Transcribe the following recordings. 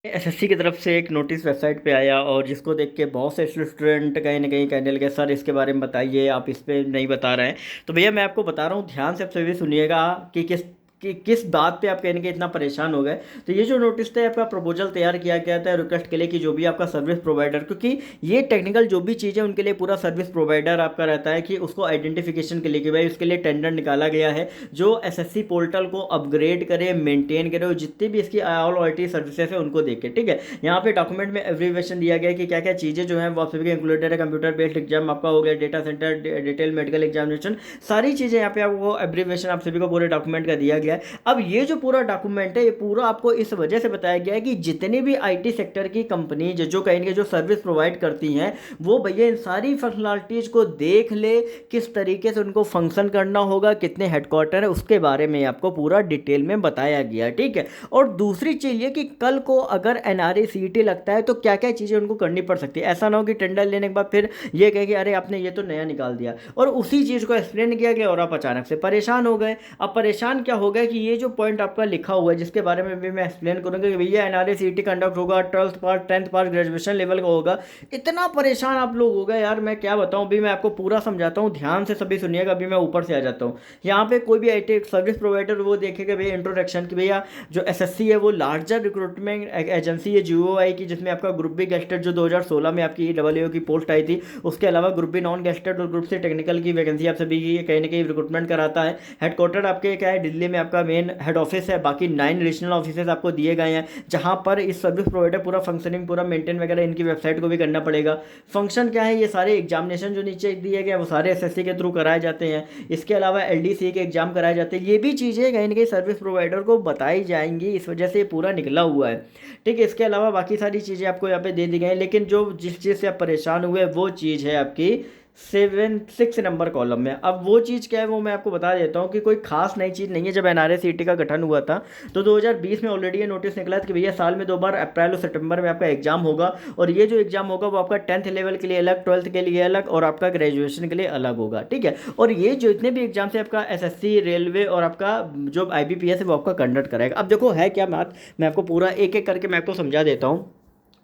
SSC की तरफ से एक नोटिस वेबसाइट पे आया और जिसको देख के बहुत से स्टूडेंट कहीं ना कहीं कहने लगे सर इसके बारे में बताइए, आप इस पे नहीं बता रहे हैं। तो भैया मैं आपको बता रहा हूँ, ध्यान से आप सभी सुनिएगा कि किस बात पे आप कहने के इतना परेशान हो गए। तो ये जो नोटिस था, आपका प्रपोजल तैयार किया गया था रिक्वेस्ट के लिए कि जो भी आपका सर्विस प्रोवाइडर, क्योंकि ये टेक्निकल जो भी चीज़ें उनके लिए पूरा सर्विस प्रोवाइडर आपका रहता है कि उसको आइडेंटिफिकेशन के लिए कि भाई उसके लिए टेंडर निकाला गया है जो एसएससी पोर्टल को अपग्रेड करे, मेंटेन करे और जितनी भी इसकी ऑल ऑलटी सर्विसेज है उनको देखे। ठीक है, यहाँ पे डॉक्यूमेंट में एब्रीवेशन दिया गया है कि क्या क्या चीज़ें जो है वो आप सभी के इंक्लूडेड है। कंप्यूटर बेस्ड एग्जाम आपका हो गया, data centre, detail medical examination, सारी चीज़ें यहाँ पे आपको एब्रीवेशन आप सभी को पूरे डॉक्यूमेंट का दिया गया है। अब ये जो पूरा डॉक्यूमेंट है ये पूरा आपको इस वजह से बताया गया है कि जितनी भी आईटी सेक्टर की कंपनी जो कहेंगे जो सर्विस प्रोवाइड करती हैं वो भैया इन सारी फंक्शनलिटीज़ को देख ले, किस तरीके से उनको फंक्शन करना होगा, कितने हेडक्वार्टर है, उसके बारे में आपको पूरा डिटेल में बताया गया। ठीक है, और दूसरी चीज़ ये कि कल को अगर एनआरए सीईटी लगता है तो क्या क्या चीज़ें उनको करनी पड़ सकती है। ऐसा ना हो कि टेंडर लेने के बाद फिर ये कहे कि अरे आपने ये तो नया निकाल दिया और उसी चीज़ को एक्सप्लेन किया गया और आप अचानक से परेशान हो गए। अब परेशान क्या हो गया कि ये जो पॉइंट आपका लिखा हुआ है जिसके बारे में भी मैं एक्सप्लेन करूंगा कि भैया एनआरए सीईटी कंडक्ट होगा, 12th पास 10th पास ग्रेजुएशन लेवल का होगा। इतना परेशान आप लोग हो गए यार, मैं क्या बताऊं। अभी मैं आपको पूरा समझाता हूं, ध्यान से सभी सुनिएगा। अभी मैं ऊपर से आ जाता हूं। यहाँ पे कोई भी आईटी सर्विस प्रोवाइडर वो देखेगा भैया इंट्रोडक्शन की भैया जो एसएससी है वो लार्जर रिक्रूटमेंट एजेंसी है जीओआई की, जिसमें आपका ग्रुप बी गेस्टेड जो 2016 में आपकी डब्ल्यू की पोस्ट आई थी, उसके अलावा ग्रुप बी नॉन गेस्टेड और ग्रुप सी टेक्निकल की वैकेंसी आप सभी की कहीं ना कहीं रिक्रूटमेंट कराता है। हेडक्वार्टर आपके क्या है, दिल्ली में आपका मेन हेड ऑफिस है। बाकी 9 रीजनल ऑफिसेज आपको दिए गए हैं जहां पर इस सर्विस प्रोवाइडर पूरा फंक्शनिंग पूरा मेंटेन वगैरह इनकी वेबसाइट को भी करना पड़ेगा। फंक्शन क्या है, ये सारे एग्जामिनेशन जो नीचे दिए गए वो सारे एसएससी के थ्रू कराए जाते हैं। इसके अलावा एलडीसी के एग्जाम कराए जाते हैं। ये भी चीज़ें कहीं ना कहीं सर्विस प्रोवाइडर को बताई जाएंगी, इस वजह से ये पूरा निकला हुआ है। ठीक है, इसके अलावा बाकी सारी चीज़ें आपको यहाँ पे दे दी गई हैं, लेकिन जो जिस चीज़ से आप परेशान हुए वो चीज़ है आपकी 6 नंबर कॉलम में। अब वो चीज़ क्या है वो मैं आपको बता देता हूँ कि कोई खास नई चीज़ नहीं है। जब एनआरए सीईटी का गठन हुआ था तो 2020 में ऑलरेडी ये नोटिस निकला था कि भैया साल में 2 बार अप्रैल और सितंबर में आपका एग्जाम होगा और ये जो एग्जाम होगा वो आपका 10th लेवल के लिए अलग, 12th के लिए अलग और आपका ग्रेजुएशन के लिए अलग होगा। ठीक है, और ये जो इतने भी एग्जाम है आपका एसएससी, रेलवे और आपका जो आईबीपीएस है वो आपका कंडक्ट कराएगा। अब देखो है क्या बात, मैं आपको पूरा एक एक करके मैं आपको समझा देता हूँ।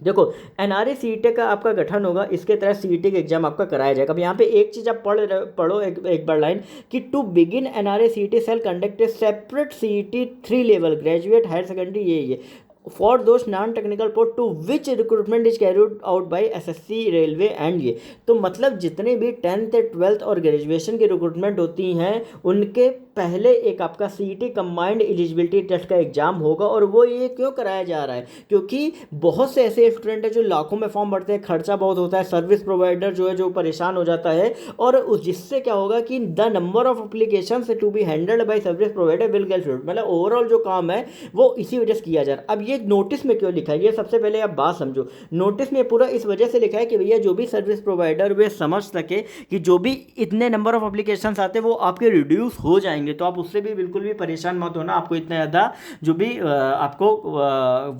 देखो, एनआरए सीईटी का आपका गठन होगा, इसके तहत सीईटी का एग्जाम आपका कराया जाएगा। अब यहाँ पे एक चीज़ आप पढ़ो एक बार लाइन कि to begin NRA CET cell conduct a separate CET 3 level graduate higher secondary ये for those non technical post to which recruitment is carried out by SSC, railway and ये। तो मतलब जितने भी 10th 12th और graduation की recruitment होती हैं उनके पहले एक आपका सीईटी कंबाइंड एलिजिबिलिटी टेस्ट का एग्जाम होगा। और वो ये क्यों कराया जा रहा है, क्योंकि बहुत से ऐसे स्टूडेंट हैं जो लाखों में फॉर्म भरते हैं, खर्चा बहुत होता है, सर्विस प्रोवाइडर जो है जो परेशान हो जाता है और उस जिससे क्या होगा कि the number of application to be handled by service provider will get reduced. मतलब ओवरऑल जो काम है वो इसी वजह से किया जा रहा है। अब ये नोटिस में क्यों लिखा है, ये सबसे पहले आप बात समझो। नोटिस में पूरा इस वजह से लिखा है कि भैया जो भी सर्विस प्रोवाइडर वे समझ सके कि जो भी इतने नंबर ऑफ एप्लीकेशंस आते हैं वो आपके रिड्यूस हो जाएंगे, तो आप उससे भी बिल्कुल भी परेशान मत होना। आपको इतना ज़्यादा जो भी आपको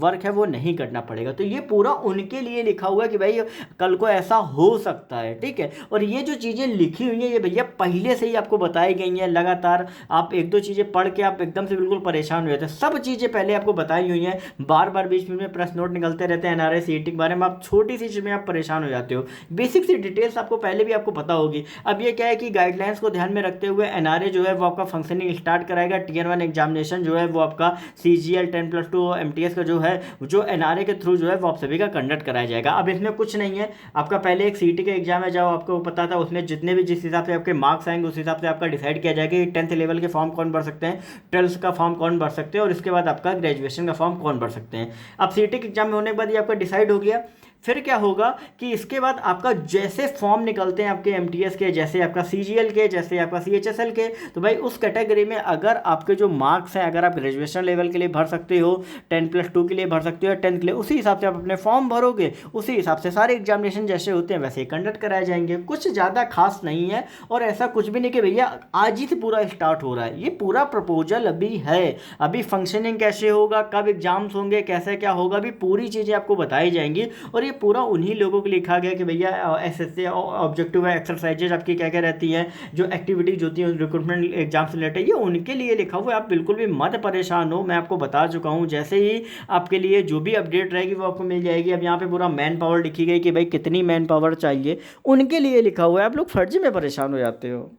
वर्क है वो नहीं करना पड़ेगा। तो ये पूरा उनके लिए लिखा हुआ है कि भाई कल को ऐसा हो सकता है। ठीक है, और ये जो चीज़ें लिखी हुई हैं ये भैया पहले से ही आपको बताई गई हैं। लगातार आप एक दो चीज़ें पढ़ के आप एकदम से बिल्कुल परेशान हो जाते हैं। सब चीज़ें पहले आपको बताई हुई हैं, बार बार बीच में प्रेस नोट निकलते रहते हैं एनआरए सीईटी के बारे में। आप छोटी सी चीज़ में आप परेशान हो जाते हो, बेसिक सी डिटेल्स आपको पहले भी आपको पता होगी। अब ये क्या है कि गाइडलाइंस को ध्यान में रखते हुए एनआरए जो है वो आपका फंक्शनिंग स्टार्ट कराएगा। टियर 1 एग्जामिनेशन जो है वो आपका सीजीएल 10+2 एमटीएस का जो है जो एनआरए के थ्रू जो है वो आप सभी का कंडक्ट कराया जाएगा। अब इसमें कुछ नहीं है, आपका पहले एक सीईटी का एग्जाम है जो आपको पता था, उसमें जितने भी जिस हिसाब से आपके मार्क्स आएंगे उस हिसाब से आपका डिसाइड किया जाएगा कि 10th लेवल के फॉर्म कौन भर सकते हैं, 12th का फॉर्म कौन भर सकते हैं और इसके बाद आपका ग्रेजुएशन का फॉर्म कौन भर सकते हैं। अब सीईटी के एग्जाम में होने के बाद ये आपका डिसाइड हो गया। फिर क्या होगा कि इसके बाद आपका जैसे फॉर्म निकलते हैं आपके एमटीएस के, जैसे आपका सीजीएल के, जैसे आपका सीएचएसएल के, तो भाई उस कैटेगरी में अगर आपके जो मार्क्स हैं, अगर आप ग्रेजुएशन लेवल के लिए भर सकते हो, 10+2 के लिए भर सकते हो, 10th के लिए, उसी हिसाब से आप अपने फॉर्म भरोगे, उसी हिसाब से सारे एग्जामिनेशन जैसे होते हैं वैसे ही कंडक्ट कराए जाएंगे। कुछ ज़्यादा खास नहीं है और ऐसा कुछ भी नहीं कि भैया आज ही से पूरा स्टार्ट हो रहा है। ये पूरा प्रपोजल अभी है, अभी फंक्शनिंग कैसे होगा, कब एग्जाम्स होंगे, कैसे क्या होगा, अभी पूरी चीज़ें आपको बताई जाएंगी। और ये ये पूरा उन्हीं लोगों को लिखा गया कि भैया एसएससी ऑब्जेक्टिव एक्सरसाइजेज आपकी क्या क्या रहती हैं, जो एक्टिविटीज होती हैं रिक्रूटमेंट एग्जाम से रिलेटेड, ये उनके लिए लिखा हुआ है। आप बिल्कुल भी मत परेशान हो, मैं आपको बता चुका हूँ। जैसे ही आपके लिए जो भी अपडेट रहेगी वो आपको मिल जाएगी। अब यहाँ पे पूरा मैन पावर लिखी गई कि भाई कितनी मैन पावर चाहिए, उनके लिए लिखा हुआ है। आप लोग फर्जी में परेशान हो जाते हो।